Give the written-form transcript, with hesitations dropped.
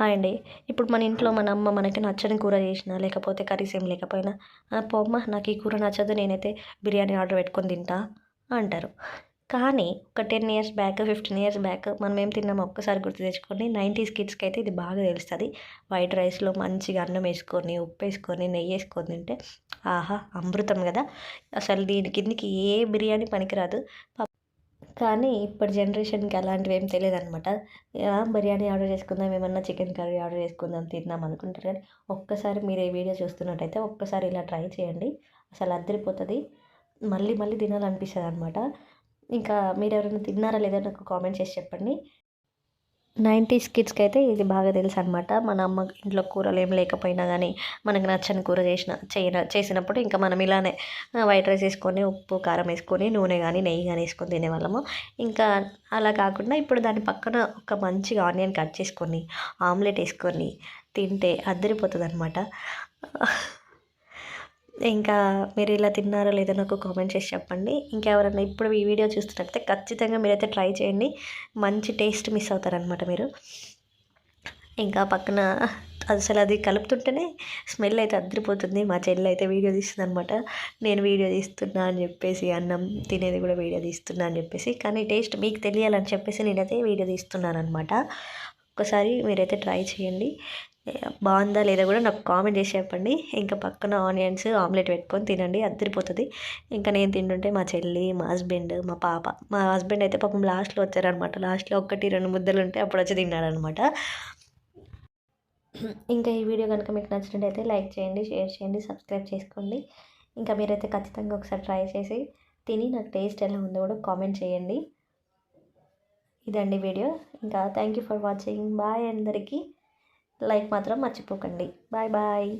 Hi అండి. ఇప్పుడు మన ఇంట్లో మన అమ్మ మనకి నచ్చని కూర చేసినా, లేకపోతే కర్రీస్ ఏం లేకపోయినా, పో అమ్మ నాకు ఈ కూర నచ్చదు నేనైతే బిర్యానీ ఆర్డర్ పెట్టుకొని తింటా అంటారు. కానీ ఒక 10 ఇయర్స్ బ్యాక్, 15 ఇయర్స్ బ్యాక్ మనం ఏం తిన్నామో ఒక్కసారి గుర్తు తెచ్చుకోండి. 90s కిడ్స్‌కి అయితే ఇది బాగా తెలుస్తది. వైట్ రైస్‌లో మంచిగా అన్నం ఏసుకొని, ఉప్పేసుకొని, నెయ్యేసుకొని తింటే ఆహా! అమృతం గదా! అసలు దీని కిందకి ఏ బిర్యానీ పనికిరాదు. కానీ ఇప్పటి జనరేషన్‌కి అలాంటివేం తెలీదనమాట. బిర్యానీ ఆర్డర్ చేసుకుందాం, ఏమన్నా చికెన్ కర్రీ ఆర్డర్ చేసుకుందాం, తిందాం అనుకుంటారు కానీ, ఒక్కసారి మీరు ఈ వీడియో చూస్తున్నట్టయితే ఒక్కసారి ఇలా ట్రై చేయండి. అసలు అద్దిరిపోతది. మళ్ళీ మళ్ళీ తినాలనిపిస్తదనమాట. ఇంకా మీరెవరైనా తిన్నారా లేదా నాకు కామెంట్ చేసి చెప్పండి. 90s కిడ్స్‌కైతే ఇది బాగా తెలుసనమాట. మన అమ్మ ఇంట్లో కూరలేం లేకపోయినా గానీ, మనకు నచ్చని కూర చేసినప్పుడు ఇంకా మనం ఇలానే వైట్ రైస్ ఏసుకొని, ఉప్పు, కారం ఏసుకొని, నూనె గానీ, నెయ్యి గానీ ఏసుకొని తినేవాళ్ళము. ఇంకా అలా కాకుండా ఇప్పుడు దాని పక్కన ఒక మంచిగా ఆనియన్ కట్ చేసుకొని, ఆమ్లెట్ ఏసుకొని తింటే అద్దరిపోతదనమాట. ఇంకా మీరు ఇలా తిన్నారో లేదో నాకు కామెంట్ చేసి చెప్పండి. ఇంకెవరన్నా ఇప్పుడు ఈ వీడియో చూస్తున్నట్టయితే ఖచ్చితంగా మీరైతే ట్రై చేయండి. మంచి టేస్ట్ మిస్ అవుతారనమాట మీరు. ఇంకా పక్కన అసలది కలుపుతుంటేనే స్మెల్ అయితే అద్దరిపోతుంది. మా చెల్లయితే వీడియో తీస్తుందనమాట. నేను వీడియో తీస్తున్నా అని చెప్పేసి, అన్నం తినేది కూడా వీడియో తీస్తున్నా అని చెప్పేసి. కానీ టేస్ట్ మీకు తెలియాలని చెప్పేసి నేనైతే వీడియో తీస్తున్నాననమాట. ఒక్కసారి మీరైతే ట్రై చేయండి. బావుందా లేదా కూడా నాకు కామెంట్ చేసి చెప్పండి. ఇంకా పక్కన ఆనియన్స్, ఆమ్లెట్ పెట్టుకొని తినండి అద్దరిపోతది. ఇంకా నేను తింటుంటే మా చెల్లి, మా హస్బెండ్, మా పాప. మా హస్బెండ్ అయితే పాపం లాస్ట్‌లో వచ్చారనమాట. లాస్ట్‌లో 1, 2 ముద్దలుంటే అప్పుడొచ్చి తిన్నాడనమాట. ఇంకా ఈ వీడియో గనుక మీకు నచ్చినట్టయితే లైక్ చేయండి, షేర్ చేయండి, సబ్స్క్రైబ్ చేసుకోండి. ఇంకా మీరైతే ఖచ్చితంగా ఒకసారి ట్రై చేసి తిని నాకు టేస్ట్ ఎలా ఉందో కూడా కామెంట్ చేయండి. ఇదండి వీడియో. ఇంకా thank you for watching. Bye అందరికీ. లైక్ మాత్రం మర్చిపోకండి. Bye bye.